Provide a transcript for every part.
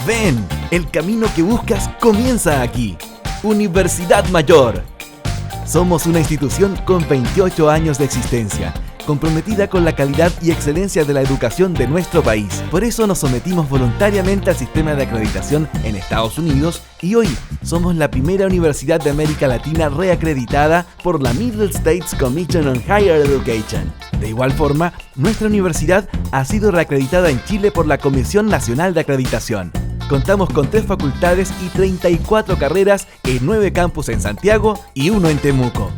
Ven, el camino que buscas comienza aquí. Universidad Mayor. Somos una institución con 28 años de existencia, comprometida con la calidad y excelencia de la educación de nuestro país. Por eso nos sometimos voluntariamente al sistema de acreditación en Estados Unidos y hoy somos la primera universidad de América Latina reacreditada por la Middle States Commission on Higher Education. De igual forma, nuestra universidad ha sido reacreditada en Chile por la Comisión Nacional de Acreditación. Contamos con 3 facultades y 34 carreras en 9 campus en Santiago y 1 en Temuco.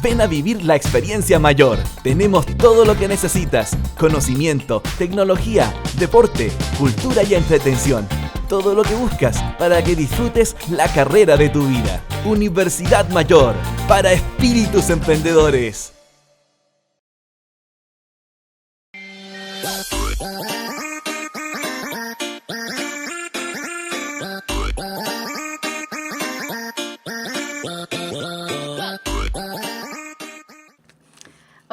Ven a vivir la experiencia mayor. Tenemos todo lo que necesitas: conocimiento, tecnología, deporte, cultura y entretención. Todo lo que buscas para que disfrutes la carrera de tu vida. Universidad Mayor, para espíritus emprendedores.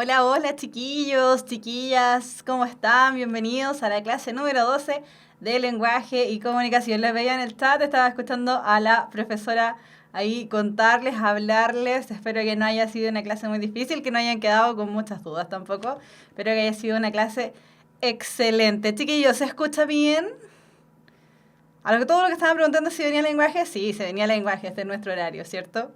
Hola, hola chiquillos, chiquillas, ¿cómo están? Bienvenidos a la clase número 12 de lenguaje y comunicación. Les veía en el chat, estaba escuchando a la profesora ahí contarles, hablarles. Espero que no haya sido una clase muy difícil, que no hayan quedado con muchas dudas tampoco. Espero que haya sido una clase excelente. Chiquillos, ¿se escucha bien? Todo lo que estaban preguntando si venía lenguaje, sí, se venía lenguaje, este es nuestro horario, ¿cierto?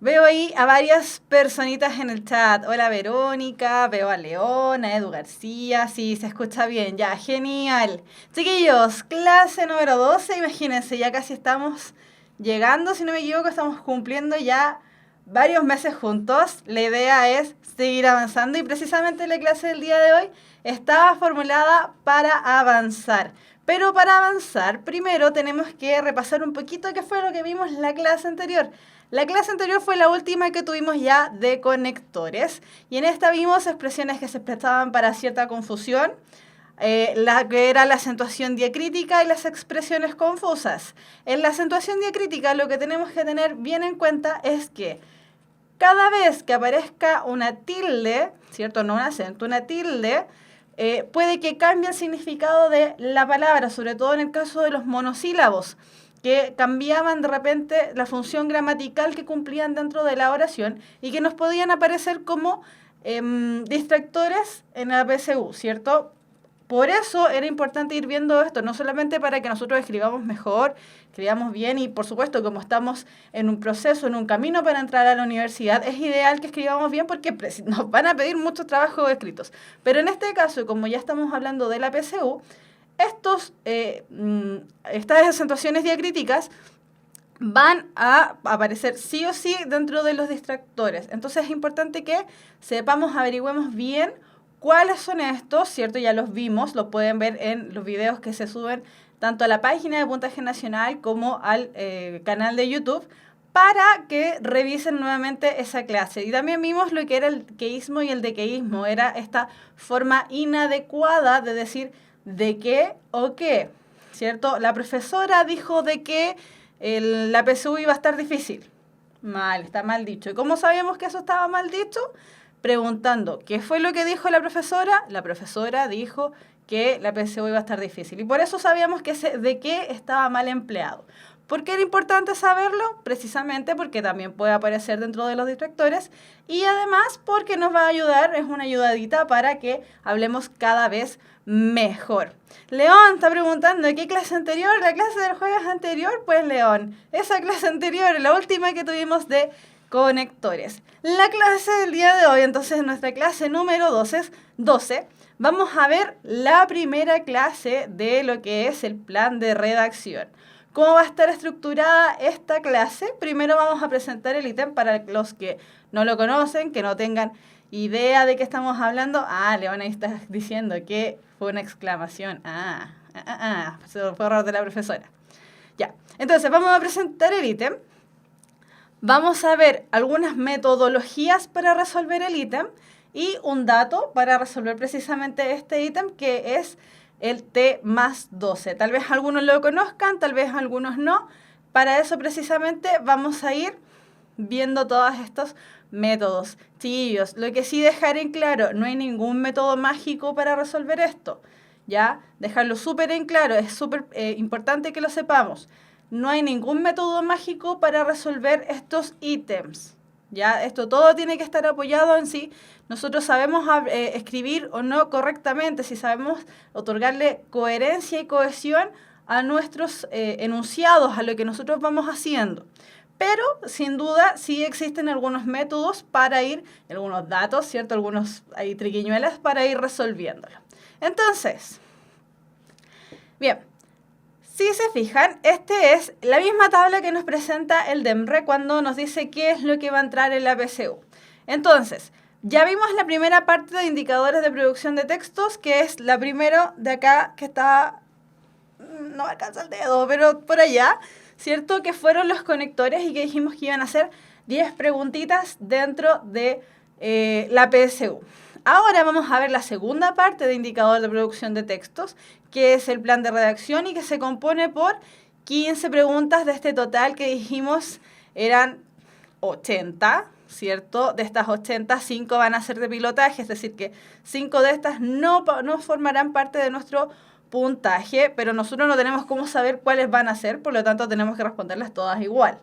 Veo ahí a varias personitas en el chat. Hola Verónica, veo a León, a Edu García. Sí, se escucha bien, ya, genial. Chiquillos, clase número 12, imagínense, ya casi estamos llegando, si no me equivoco, estamos cumpliendo ya varios meses juntos. La idea es seguir avanzando y precisamente la clase del día de hoy estaba formulada para avanzar. Pero para avanzar, primero tenemos que repasar un poquito qué fue lo que vimos en la clase anterior. La clase anterior fue la última que tuvimos ya de conectores y en esta vimos expresiones que se prestaban para cierta confusión, la que era la acentuación diacrítica y las expresiones confusas. En la acentuación diacrítica lo que tenemos que tener bien en cuenta es que cada vez que aparezca una tilde, ¿cierto? No un acento, una tilde, puede que cambie el significado de la palabra, sobre todo en el caso de los monosílabos, que cambiaban de repente la función gramatical que cumplían dentro de la oración y que nos podían aparecer como distractores en la PSU, ¿cierto? Por eso era importante ir viendo esto, no solamente para que nosotros escribamos mejor, escribamos bien y por supuesto como estamos en un proceso, en un camino para entrar a la universidad, es ideal que escribamos bien porque nos van a pedir muchos trabajos escritos. Pero en este caso, como ya estamos hablando de la PSU, estas acentuaciones diacríticas van a aparecer sí o sí dentro de los distractores. Entonces es importante que sepamos, averigüemos bien cuáles son estos, ¿cierto? Ya los vimos, lo pueden ver en los videos que se suben tanto a la página de Puntaje Nacional como al canal de YouTube, para que revisen nuevamente esa clase. Y también vimos lo que era el queísmo y el dequeísmo. Era esta forma inadecuada de decir de qué o qué, ¿cierto? La profesora dijo de que la PSU iba a estar difícil. Mal, está mal dicho. ¿Y cómo sabíamos que eso estaba mal dicho? Preguntando, ¿qué fue lo que dijo la profesora? La profesora dijo que la PSU iba a estar difícil. Y por eso sabíamos que ese de qué estaba mal empleado. ¿Por qué era importante saberlo? Precisamente porque también puede aparecer dentro de los distractores y además porque nos va a ayudar, es una ayudadita para que hablemos cada vez mejor. León está preguntando, ¿qué clase anterior? La clase del jueves anterior, pues León, esa clase anterior, la última que tuvimos de conectores. La clase del día de hoy, entonces nuestra clase número 12, vamos a ver la primera clase de lo que es el plan de redacción. ¿Cómo va a estar estructurada esta clase? Primero vamos a presentar el ítem para los que no lo conocen, que no tengan idea de qué estamos hablando. León ahí está diciendo que fue una exclamación. Eso fue error de la profesora. Ya, entonces vamos a presentar el ítem. Vamos a ver algunas metodologías para resolver el ítem y un dato para resolver precisamente este ítem, que es el T+12. Tal vez algunos lo conozcan, tal vez algunos no. Para eso precisamente vamos a ir viendo todos estos métodos. Chillos, lo que sí dejar en claro, no hay ningún método mágico para resolver esto. ¿ya? Dejarlo súper en claro, es súper importante que lo sepamos. No hay ningún método mágico para resolver estos ítems, ¿ya? Esto todo tiene que estar apoyado en sí. Nosotros sabemos escribir o no correctamente, si sabemos otorgarle coherencia y cohesión a nuestros enunciados, a lo que nosotros vamos haciendo. Pero, sin duda, sí existen algunos métodos para ir, algunos datos, ¿cierto? Algunos hay triquiñuelas para ir resolviéndolo. Entonces, bien, si se fijan, esta es la misma tabla que nos presenta el DEMRE cuando nos dice qué es lo que va a entrar en la PSU. Entonces, ya vimos la primera parte de indicadores de producción de textos, que es la primera de acá, que está, no me alcanza el dedo, pero por allá, ¿cierto? Que fueron los conectores y que dijimos que iban a hacer 10 preguntitas dentro de la PSU. Ahora vamos a ver la segunda parte de indicador de producción de textos, que es el plan de redacción y que se compone por 15 preguntas de este total que dijimos eran 80, ¿cierto? De estas 80, 5 van a ser de pilotaje, es decir, que 5 de estas no formarán parte de nuestro puntaje, pero nosotros no tenemos cómo saber cuáles van a ser, por lo tanto tenemos que responderlas todas igual.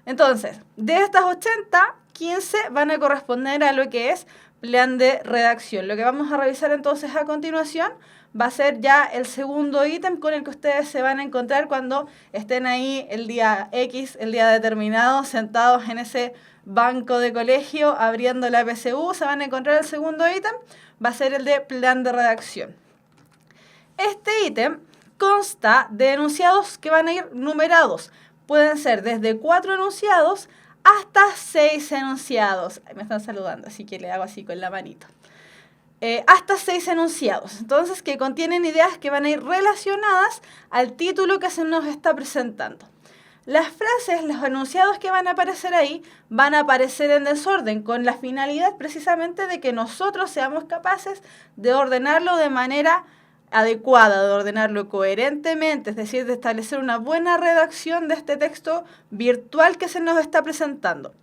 Entonces, de estas 80, 15 van a corresponder a lo que es plan de redacción. Lo que vamos a revisar entonces a continuación va a ser ya el segundo ítem con el que ustedes se van a encontrar cuando estén ahí el día X, el día determinado, sentados en ese banco de colegio, abriendo la PSU, se van a encontrar el segundo ítem, va a ser el de plan de redacción. Este ítem consta de enunciados que van a ir numerados. Pueden ser desde 4 enunciados hasta 6 enunciados. Me están saludando, así que le hago así con la manito. Hasta 6 enunciados. Entonces, que contienen ideas que van a ir relacionadas al título que se nos está presentando. Las frases, los enunciados que van a aparecer ahí, van a aparecer en desorden, con la finalidad precisamente de que nosotros seamos capaces de ordenarlo de manera adecuada, de ordenarlo coherentemente, es decir, de establecer una buena redacción de este texto virtual que se nos está presentando.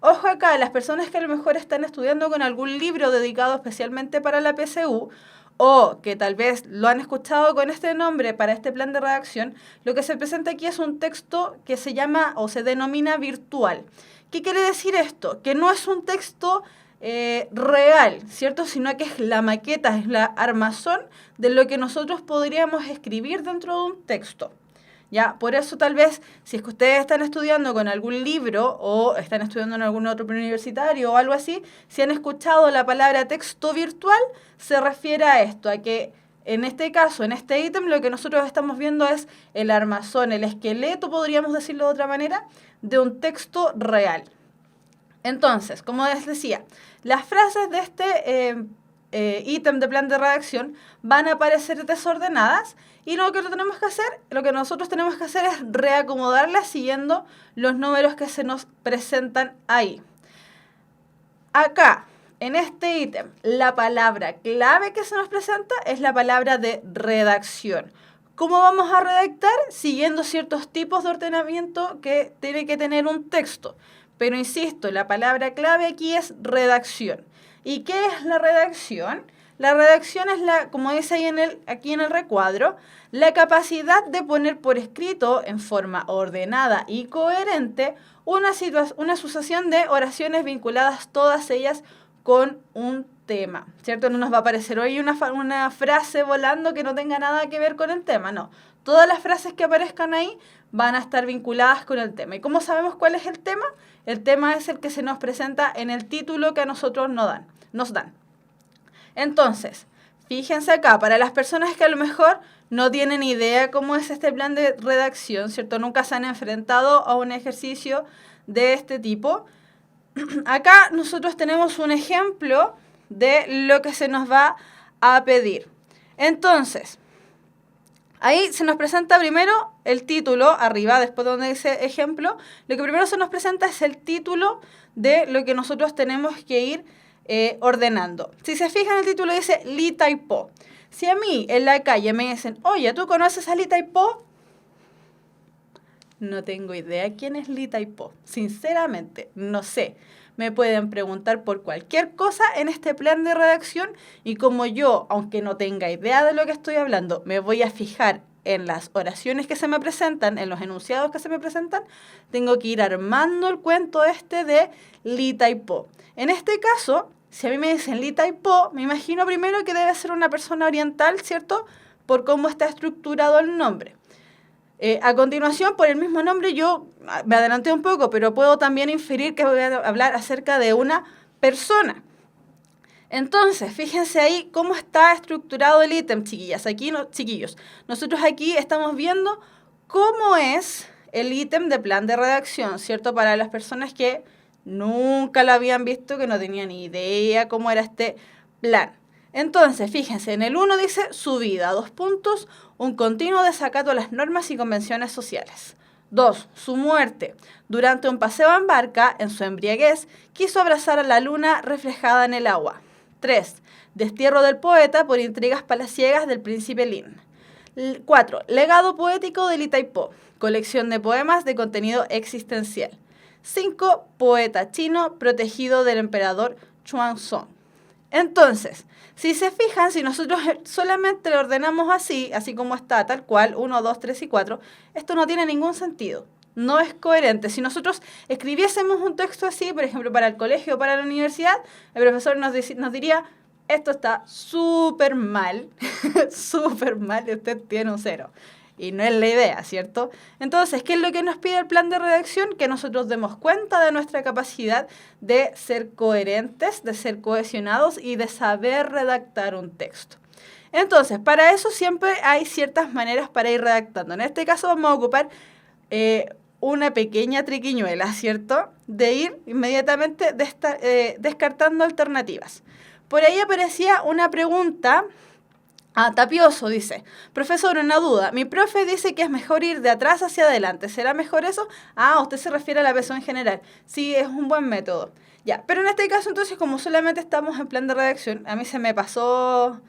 Ojo acá, las personas que a lo mejor están estudiando con algún libro dedicado especialmente para la PSU o que tal vez lo han escuchado con este nombre para este plan de redacción, lo que se presenta aquí es un texto que se llama o se denomina virtual. ¿Qué quiere decir esto? Que no es un texto real, ¿cierto? Sino que es la maqueta, es la armazón de lo que nosotros podríamos escribir dentro de un texto. ¿Ya? Por eso tal vez, si es que ustedes están estudiando con algún libro o están estudiando en algún otro universitario o algo así, si han escuchado la palabra texto virtual, se refiere a esto, a que en este caso, en este ítem, lo que nosotros estamos viendo es el armazón, el esqueleto, podríamos decirlo de otra manera, de un texto real. Entonces, como les decía, las frases de este ítem de plan de redacción van a aparecer desordenadas y lo que nosotros tenemos que hacer es reacomodarlas siguiendo los números que se nos presentan ahí. Acá, en este ítem, la palabra clave que se nos presenta es la palabra de redacción. ¿Cómo vamos a redactar? Siguiendo ciertos tipos de ordenamiento que tiene que tener un texto. Pero insisto, la palabra clave aquí es redacción. ¿Y qué es la redacción? La redacción es como dice ahí aquí en el recuadro, la capacidad de poner por escrito en forma ordenada y coherente una sucesión de oraciones vinculadas todas ellas con un tema, ¿cierto? No nos va a aparecer hoy una frase volando que no tenga nada que ver con el tema, no. Todas las frases que aparezcan ahí van a estar vinculadas con el tema. ¿Y cómo sabemos cuál es el tema? El tema es el que se nos presenta en el título que a nosotros nos dan. Entonces, fíjense acá, para las personas que a lo mejor no tienen idea cómo es este plan de redacción, ¿cierto? Nunca se han enfrentado a un ejercicio de este tipo. Acá nosotros tenemos un ejemplo de lo que se nos va a pedir. Entonces, ahí se nos presenta primero el título, arriba, después de donde dice ejemplo. Lo que primero se nos presenta es el título de lo que nosotros tenemos que ir ordenando. Si se fijan, el título dice Li Taipo. Si a mí en la calle me dicen, oye, ¿tú conoces a Li Taipo? No tengo idea quién es Li Taipo. Sinceramente, no sé. me pueden preguntar por cualquier cosa en este plan de redacción y como yo, aunque no tenga idea de lo que estoy hablando, me voy a fijar en las oraciones que se me presentan, en los enunciados que se me presentan, tengo que ir armando el cuento de Lita y Po. En este caso, si a mí me dicen Lita y Po, me imagino primero que debe ser una persona oriental, ¿cierto? Por cómo está estructurado el nombre. A continuación, por el mismo nombre, yo me adelanté un poco, pero puedo también inferir que voy a hablar acerca de una persona. Entonces, fíjense ahí cómo está estructurado el ítem, chiquillas. Aquí, chiquillos, nosotros aquí estamos viendo cómo es el ítem de plan de redacción, ¿cierto? Para las personas que nunca lo habían visto, que no tenían ni idea cómo era este plan. Entonces, fíjense, en el 1 dice subida, 2 puntos, un continuo desacato a las normas y convenciones sociales. 2. Su muerte. Durante un paseo en barca, en su embriaguez, quiso abrazar a la luna reflejada en el agua. 3. Destierro del poeta por intrigas palaciegas del príncipe Lin. 4. Legado poético de Lita y Po. Colección de poemas de contenido existencial. 5. Poeta chino protegido del emperador Xuanzong. Entonces, si se fijan, si nosotros solamente lo ordenamos así como está, tal cual, 1, 2, 3 y 4, esto no tiene ningún sentido. No es coherente. Si nosotros escribiésemos un texto así, por ejemplo, para el colegio o para la universidad, el profesor nos diría, esto está súper mal, súper mal, y usted tiene un 0. Y no es la idea, ¿cierto? Entonces, ¿qué es lo que nos pide el plan de redacción? Que nosotros demos cuenta de nuestra capacidad de ser coherentes, de ser cohesionados y de saber redactar un texto. Entonces, para eso siempre hay ciertas maneras para ir redactando. En este caso vamos a ocupar una pequeña triquiñuela, ¿cierto? De ir inmediatamente descartando alternativas. Por ahí aparecía una pregunta. Tapioso dice, profesor, una duda. Mi profe dice que es mejor ir de atrás hacia adelante. ¿Será mejor eso? Usted se refiere a la PSO en general. Sí, es un buen método. Ya, pero en este caso entonces, como solamente estamos en plan de redacción, a mí se me pasó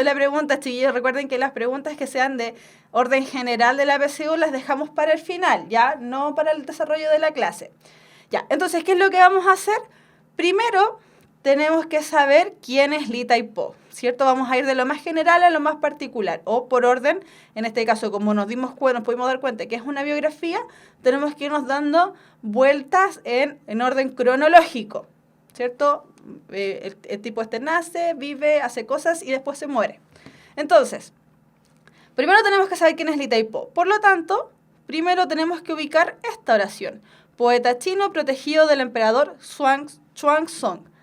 la pregunta, chiquillos. Recuerden que las preguntas que sean de orden general de la PSU las dejamos para el final, ya, no para el desarrollo de la clase. Ya, entonces, ¿qué es lo que vamos a hacer? Primero, tenemos que saber quién es Lita y Po, ¿cierto? Vamos a ir de lo más general a lo más particular, o por orden. En este caso, como nos pudimos dar cuenta que es una biografía, tenemos que irnos dando vueltas en orden cronológico, ¿cierto? El tipo nace, vive, hace cosas y después se muere. Entonces, primero tenemos que saber quién es Lita y Po. Por lo tanto, primero tenemos que ubicar esta oración. Poeta chino protegido del emperador Xuanzong.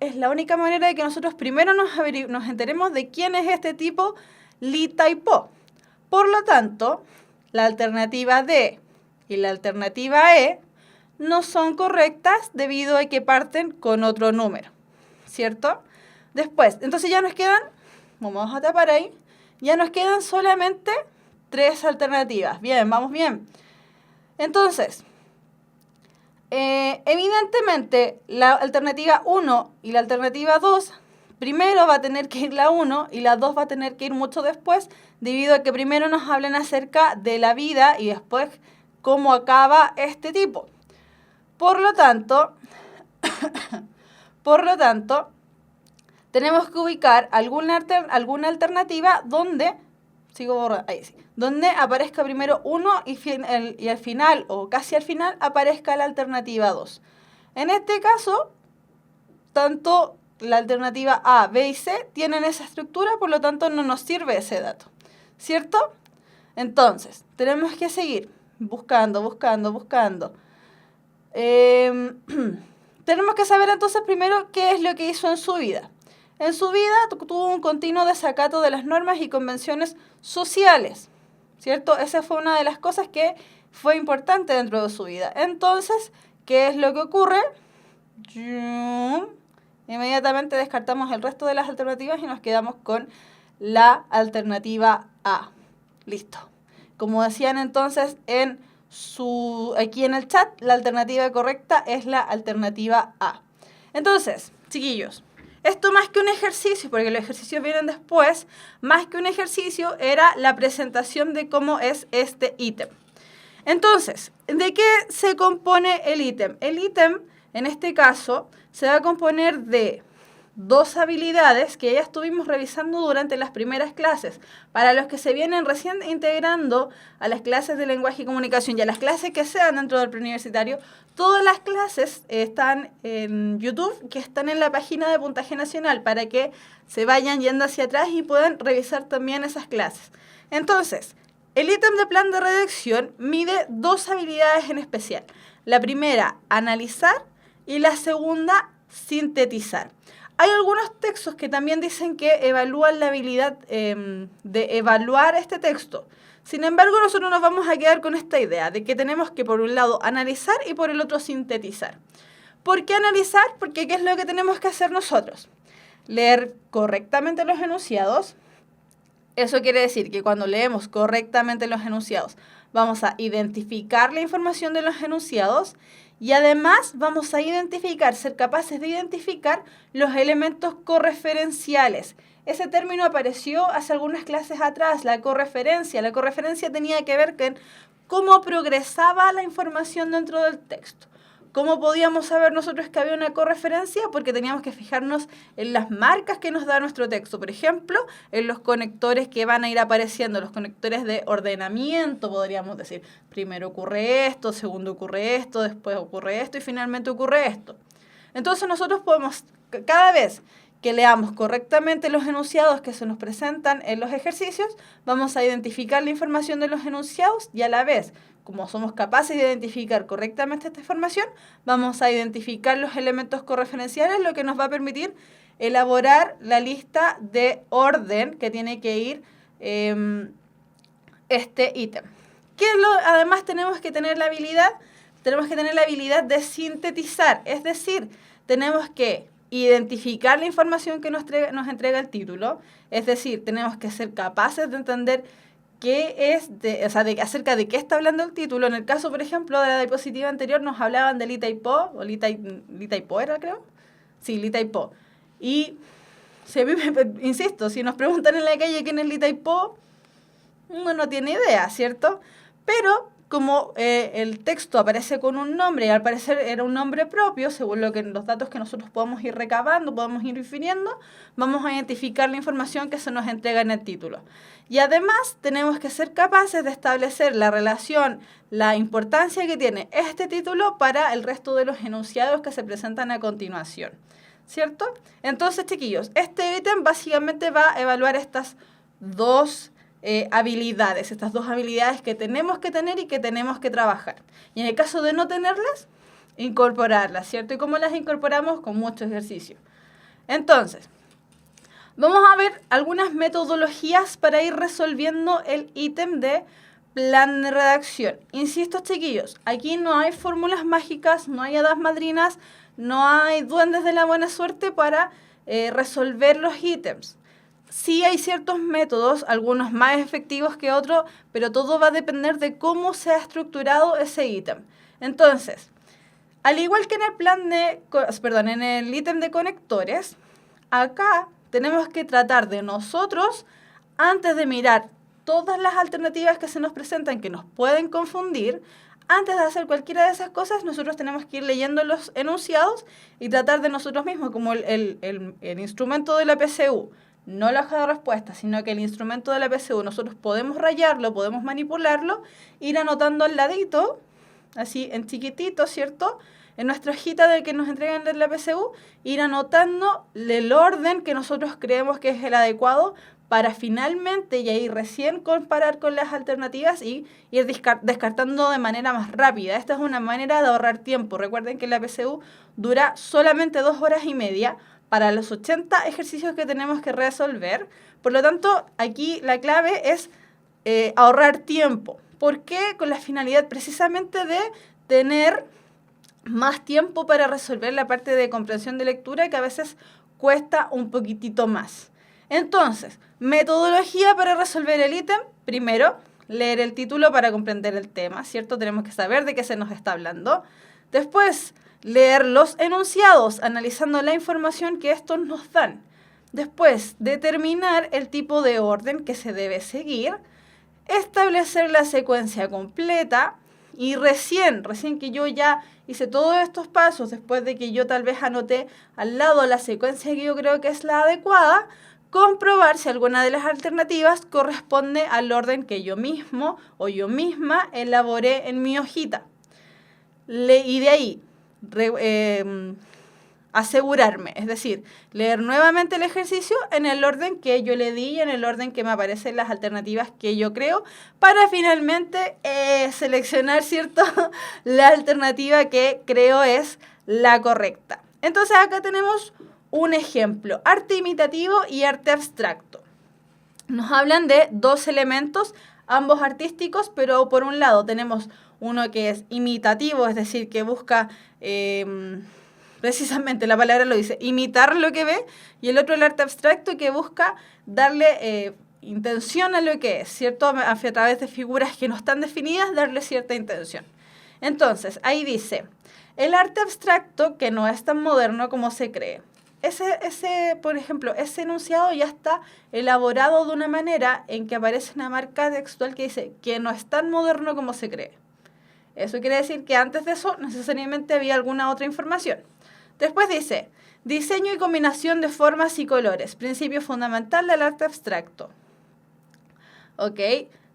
Es la única manera de que nosotros primero nos enteremos de quién es este tipo Lita y Po. Por lo tanto, la alternativa D y la alternativa E no son correctas debido a que parten con otro número, ¿cierto? Después, entonces ya nos quedan, vamos a tapar ahí, ya nos quedan solamente 3 alternativas. Bien, vamos bien. Entonces, evidentemente, la alternativa 1 y la alternativa 2, primero va a tener que ir la 1 y la 2 va a tener que ir mucho después, debido a que primero nos hablan acerca de la vida y después cómo acaba este tipo. Por lo tanto, tenemos que ubicar alguna alternativa donde, donde aparezca primero 1 y al final, o casi al final, aparezca la alternativa 2. En este caso, tanto la alternativa A, B y C tienen esa estructura, por lo tanto no nos sirve ese dato, ¿cierto? Entonces, tenemos que seguir buscando. Tenemos que saber entonces primero qué es lo que hizo en su vida. En su vida tuvo un continuo desacato de las normas y convenciones sociales, ¿cierto? Esa fue una de las cosas que fue importante dentro de su vida. Entonces, ¿qué es lo que ocurre? Inmediatamente descartamos el resto de las alternativas y nos quedamos con la alternativa A. Listo. Como decían entonces aquí en el chat, la alternativa correcta es la alternativa A. Entonces, chiquillos, esto más que un ejercicio, porque los ejercicios vienen después, más que un ejercicio era la presentación de cómo es este ítem. Entonces, ¿de qué se compone el ítem? El ítem en este caso, se va a componer de 2 habilidades que ya estuvimos revisando durante las primeras clases. Para los que se vienen recién integrando a las clases de lenguaje y comunicación y a las clases que sean dentro del preuniversitario, todas las clases están en YouTube, que están en la página de Puntaje Nacional, para que se vayan yendo hacia atrás y puedan revisar también esas clases. Entonces, el ítem de plan de redacción mide 2 habilidades en especial. La primera, analizar, y la segunda, sintetizar. Hay algunos textos que también dicen que evalúan la habilidad de evaluar este texto. Sin embargo, nosotros nos vamos a quedar con esta idea de que tenemos que, por un lado, analizar y por el otro, sintetizar. ¿Por qué analizar? Porque ¿qué es lo que tenemos que hacer nosotros? Leer correctamente los enunciados. Eso quiere decir que cuando leemos correctamente los enunciados, vamos a identificar la información de los enunciados y además vamos a identificar, ser capaces de identificar los elementos correferenciales. Ese término apareció hace algunas clases atrás, la correferencia. La correferencia tenía que ver con cómo progresaba la información dentro del texto. ¿Cómo podíamos saber nosotros que había una correferencia? Porque teníamos que fijarnos en las marcas que nos da nuestro texto. Por ejemplo, en los conectores que van a ir apareciendo, los conectores de ordenamiento, podríamos decir. Primero ocurre esto, segundo ocurre esto, después ocurre esto y finalmente ocurre esto. Entonces nosotros podemos, cada vez que leamos correctamente los enunciados que se nos presentan en los ejercicios, vamos a identificar la información de los enunciados y a la vez, como somos capaces de identificar correctamente esta información, vamos a identificar los elementos correferenciales, lo que nos va a permitir elaborar la lista de orden que tiene que ir este ítem. Además tenemos que tener la habilidad de sintetizar, es decir, tenemos que identificar la información que nos entrega el título, es decir, tenemos que ser capaces de entender acerca de qué está hablando el título. En el caso, por ejemplo, de la diapositiva anterior nos hablaban de Lita y Po, o Lita y Po era, creo. Sí, Lita y Po. Y, insisto, si nos preguntan en la calle quién es Lita y Po, uno no tiene idea, ¿cierto? Pero como el texto aparece con un nombre y al parecer era un nombre propio, según los datos que nosotros podemos ir recabando, podemos ir infiriendo, vamos a identificar la información que se nos entrega en el título. Y además tenemos que ser capaces de establecer la relación, la importancia que tiene este título para el resto de los enunciados que se presentan a continuación, ¿cierto? Entonces, chiquillos, este ítem básicamente va a evaluar estas dos habilidades, estas 2 habilidades que tenemos que tener y que tenemos que trabajar. Y en el caso de no tenerlas, incorporarlas, ¿cierto? ¿Y cómo las incorporamos? Con mucho ejercicio. Entonces, vamos a ver algunas metodologías para ir resolviendo el ítem de plan de redacción. Insisto, chiquillos, aquí no hay fórmulas mágicas, no hay hadas madrinas, no hay duendes de la buena suerte para resolver los ítems. Sí hay ciertos métodos, algunos más efectivos que otros, pero todo va a depender de cómo se ha estructurado ese ítem. Entonces, al igual que en el ítem de conectores, acá tenemos que tratar de nosotros, antes de mirar todas las alternativas que se nos presentan que nos pueden confundir, antes de hacer cualquiera de esas cosas, nosotros tenemos que ir leyendo los enunciados y tratar de nosotros mismos, como el instrumento de la PSU. No la hoja de respuesta, sino que el instrumento de la PSU nosotros podemos rayarlo, podemos manipularlo, ir anotando al ladito, así en chiquitito, ¿cierto? En nuestra hojita del que nos entregan de la PSU, ir anotando el orden que nosotros creemos que es el adecuado para finalmente y ahí recién comparar con las alternativas y ir descartando de manera más rápida. Esta es una manera de ahorrar tiempo. Recuerden que la PSU dura solamente 2 horas y media, para los 80 ejercicios que tenemos que resolver. Por lo tanto, aquí la clave es ahorrar tiempo. ¿Por qué? Con la finalidad precisamente de tener más tiempo para resolver la parte de comprensión de lectura que a veces cuesta un poquitito más. Entonces, metodología para resolver el ítem. Primero, leer el título para comprender el tema, ¿cierto? Tenemos que saber de qué se nos está hablando. Después, leer los enunciados, analizando la información que estos nos dan. Después, determinar el tipo de orden que se debe seguir. Establecer la secuencia completa. Y recién que yo ya hice todos estos pasos, después de que yo tal vez anoté al lado la secuencia que yo creo que es la adecuada, comprobar si alguna de las alternativas corresponde al orden que yo mismo o yo misma elaboré en mi hojita. Y de ahí asegurarme, es decir, leer nuevamente el ejercicio en el orden que yo le di y en el orden que me aparecen las alternativas que yo creo, para finalmente seleccionar, ¿cierto?, la alternativa que creo es la correcta. Entonces acá tenemos un ejemplo, arte imitativo y arte abstracto. Nos hablan de dos elementos, ambos artísticos, pero por un lado tenemos uno que es imitativo, es decir, que busca... precisamente la palabra lo dice, imitar lo que ve, y el otro el arte abstracto que busca darle intención a lo que es, ¿cierto? A través de figuras que no están definidas, darle cierta intención. Entonces, ahí dice, el arte abstracto que no es tan moderno como se cree. Por ejemplo, ese enunciado ya está elaborado de una manera en que aparece una marca textual que dice que no es tan moderno como se cree. Eso quiere decir que antes de eso necesariamente había alguna otra información. Después dice, diseño y combinación de formas y colores, principio fundamental del arte abstracto. Ok.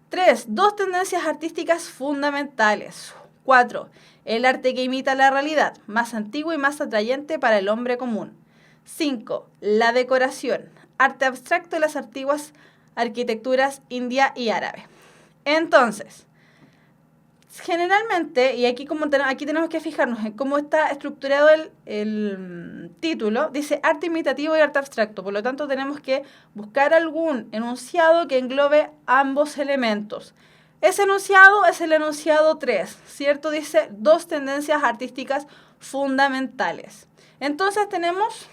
3, dos tendencias artísticas fundamentales. 4, el arte que imita la realidad, más antiguo y más atrayente para el hombre común. 5, la decoración, arte abstracto de las antiguas arquitecturas india y árabe. Entonces, generalmente, y aquí tenemos que fijarnos en cómo está estructurado el título, dice arte imitativo y arte abstracto, por lo tanto tenemos que buscar algún enunciado que englobe ambos elementos. Ese enunciado es el enunciado 3, ¿cierto? Dice dos tendencias artísticas fundamentales. Entonces tenemos...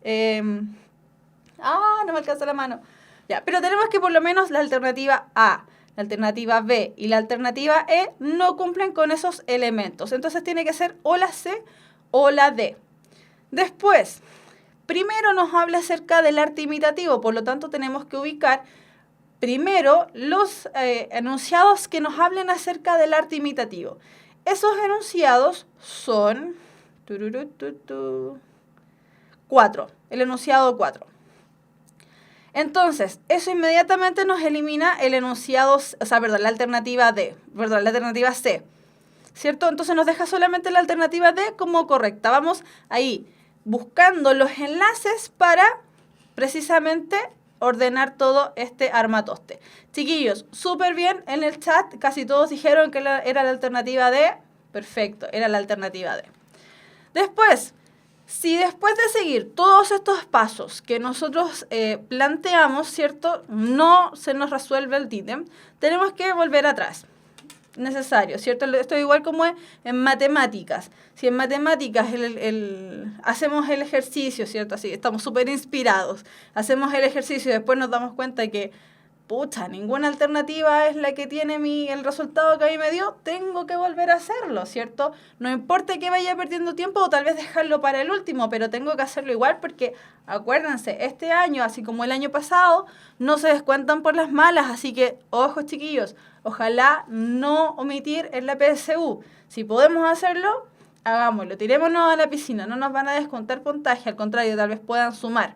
no me alcanza la mano. Ya, pero tenemos que por lo menos la alternativa A, la alternativa B y la alternativa E no cumplen con esos elementos. Entonces tiene que ser o la C o la D. Después, primero nos habla acerca del arte imitativo, por lo tanto tenemos que ubicar primero los enunciados que nos hablen acerca del arte imitativo. Esos enunciados son 4, el enunciado 4. Entonces, eso inmediatamente nos elimina el enunciado, la alternativa D, la alternativa C, ¿cierto? Entonces nos deja solamente la alternativa D como correcta. Vamos ahí buscando los enlaces para precisamente ordenar todo este armatoste. Chiquillos, súper bien en el chat, casi todos dijeron que era la alternativa D. Perfecto, era la alternativa D. Después, si después de seguir todos estos pasos que nosotros planteamos, ¿cierto?, no se nos resuelve el ítem, tenemos que volver atrás. Necesario, ¿cierto? Esto es igual como en matemáticas. Si en matemáticas hacemos el ejercicio, ¿cierto? Así, estamos súper inspirados, hacemos el ejercicio y después nos damos cuenta de que ninguna alternativa es la que tiene el resultado que a mí me dio, tengo que volver a hacerlo, ¿cierto? No importa que vaya perdiendo tiempo o tal vez dejarlo para el último, pero tengo que hacerlo igual porque, acuérdense, este año, así como el año pasado, no se descuentan por las malas, así que, ojo chiquillos, ojalá no omitir en la PSU. Si podemos hacerlo, hagámoslo, tirémonos a la piscina, no nos van a descontar puntaje, al contrario, tal vez puedan sumar.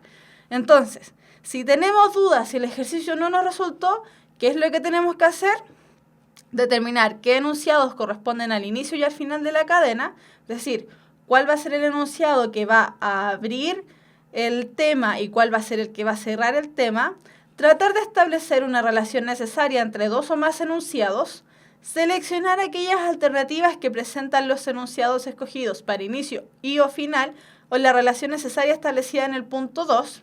Entonces, si tenemos dudas, si el ejercicio no nos resultó, ¿qué es lo que tenemos que hacer? Determinar qué enunciados corresponden al inicio y al final de la cadena, es decir, cuál va a ser el enunciado que va a abrir el tema y cuál va a ser el que va a cerrar el tema, tratar de establecer una relación necesaria entre dos o más enunciados, seleccionar aquellas alternativas que presentan los enunciados escogidos para inicio y o final, o la relación necesaria establecida en el punto 2,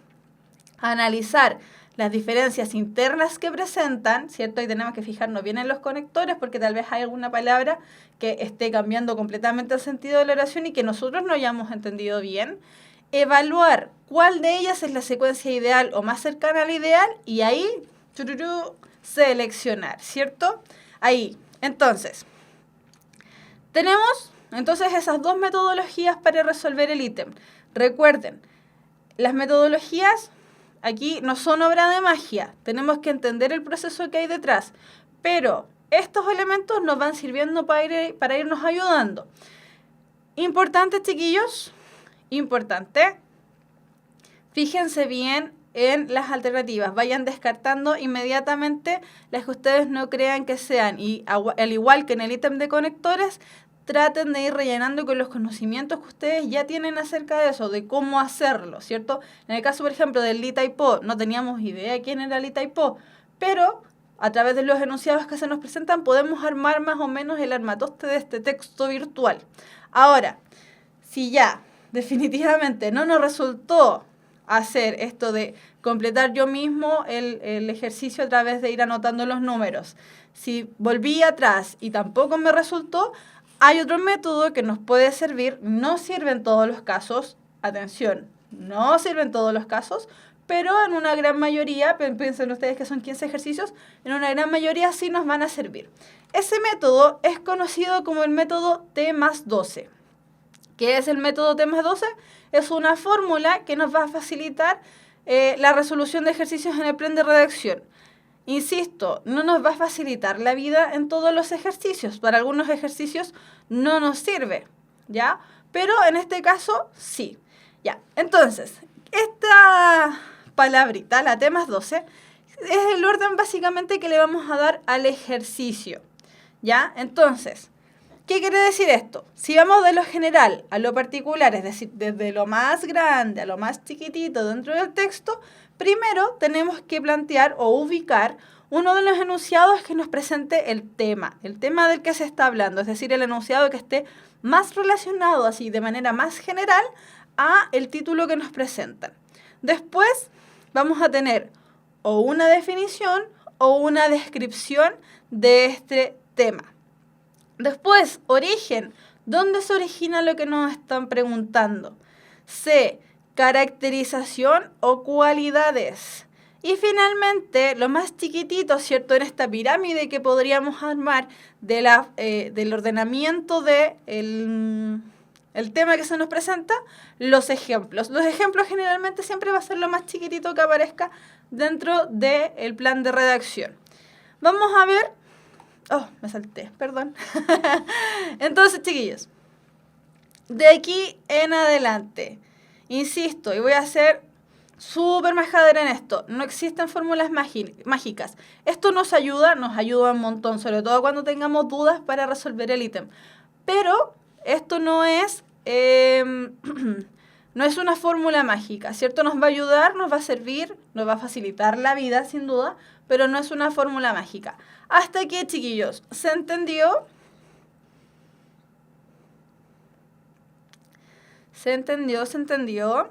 analizar las diferencias internas que presentan, ¿cierto? Y tenemos que fijarnos bien en los conectores porque tal vez hay alguna palabra que esté cambiando completamente el sentido de la oración y que nosotros no hayamos entendido bien. Evaluar cuál de ellas es la secuencia ideal o más cercana al ideal y ahí seleccionar, ¿cierto? Ahí. Entonces, tenemos esas dos metodologías para resolver el ítem. Recuerden, las metodologías aquí no son obra de magia, tenemos que entender el proceso que hay detrás, pero estos elementos nos van sirviendo para irnos ayudando. Importante, chiquillos, importante. Fíjense bien en las alternativas. Vayan descartando inmediatamente las que ustedes no crean que sean. Y al igual que en el ítem de conectores, traten de ir rellenando con los conocimientos que ustedes ya tienen acerca de eso, de cómo hacerlo, ¿cierto? En el caso, por ejemplo, del Li-Typo, no teníamos idea quién era Li-Typo, pero a través de los enunciados que se nos presentan podemos armar más o menos el armatoste de este texto virtual. Ahora, si ya definitivamente no nos resultó hacer esto de completar yo mismo el ejercicio a través de ir anotando los números, si volví atrás y tampoco me resultó, hay otro método que nos puede servir. No sirve en todos los casos, atención, no sirve en todos los casos, pero en una gran mayoría, piensen ustedes que son 15 ejercicios, en una gran mayoría sí nos van a servir. Ese método es conocido como el método T+12. ¿Qué es el método T+12? Es una fórmula que nos va a facilitar la resolución de ejercicios en el plan de redacción. Insisto, no nos va a facilitar la vida en todos los ejercicios. Para algunos ejercicios no nos sirve, ¿ya? Pero en este caso, sí. Ya, entonces, esta palabrita, la T+12, es el orden básicamente que le vamos a dar al ejercicio, ¿ya? Entonces, ¿qué quiere decir esto? Si vamos de lo general a lo particular, es decir, desde lo más grande a lo más chiquitito dentro del texto, primero tenemos que plantear o ubicar uno de los enunciados que nos presente el tema del que se está hablando, es decir, el enunciado que esté más relacionado, así de manera más general, a el título que nos presentan. Después vamos a tener o una definición o una descripción de este tema. Después, origen. ¿Dónde se origina lo que nos están preguntando? C, caracterización o cualidades. Y finalmente, lo más chiquitito, ¿cierto? En esta pirámide que podríamos armar del ordenamiento del tema que se nos presenta, los ejemplos. Los ejemplos generalmente siempre va a ser lo más chiquitito que aparezca dentro del plan de redacción. Vamos a ver. Oh, me salté, perdón. Entonces, chiquillos, de aquí en adelante, insisto, y voy a ser súper majadera en esto, no existen fórmulas mágicas. Esto nos ayuda un montón, sobre todo cuando tengamos dudas para resolver el ítem. Pero esto no es una fórmula mágica, ¿cierto? Nos va a ayudar, nos va a servir, nos va a facilitar la vida, sin duda, pero no es una fórmula mágica. Hasta aquí, chiquillos, ¿se entendió? ¿Se entendió? ¿Se entendió?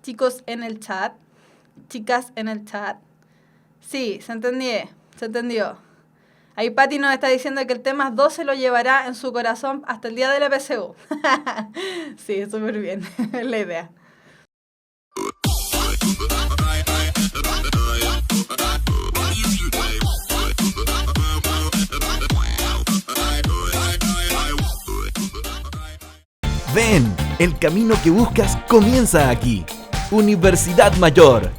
Chicos en el chat, chicas en el chat. Sí, se entendió. Ahí Pati nos está diciendo que el T+12 lo llevará en su corazón hasta el día de la PSU. Sí, súper bien, es la idea. Ven, el camino que buscas comienza aquí. Universidad Mayor.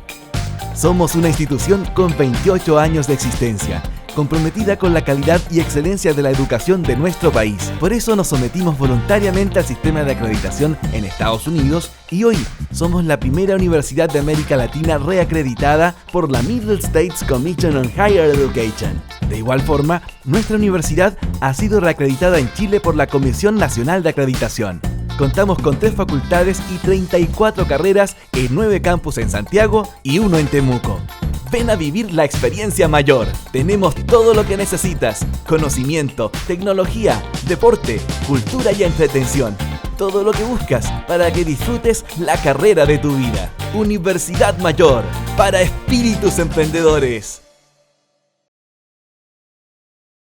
Somos una institución con 28 años de existencia, comprometida con la calidad y excelencia de la educación de nuestro país. Por eso nos sometimos voluntariamente al sistema de acreditación en Estados Unidos y hoy somos la primera universidad de América Latina reacreditada por la Middle States Commission on Higher Education. De igual forma, nuestra universidad ha sido reacreditada en Chile por la Comisión Nacional de Acreditación. Contamos con 3 facultades y 34 carreras en 9 campus en Santiago y 1 en Temuco. Ven a vivir la experiencia mayor. Tenemos todo lo que necesitas: conocimiento, tecnología, deporte, cultura y entretención. Todo lo que buscas para que disfrutes la carrera de tu vida. Universidad Mayor, para espíritus emprendedores.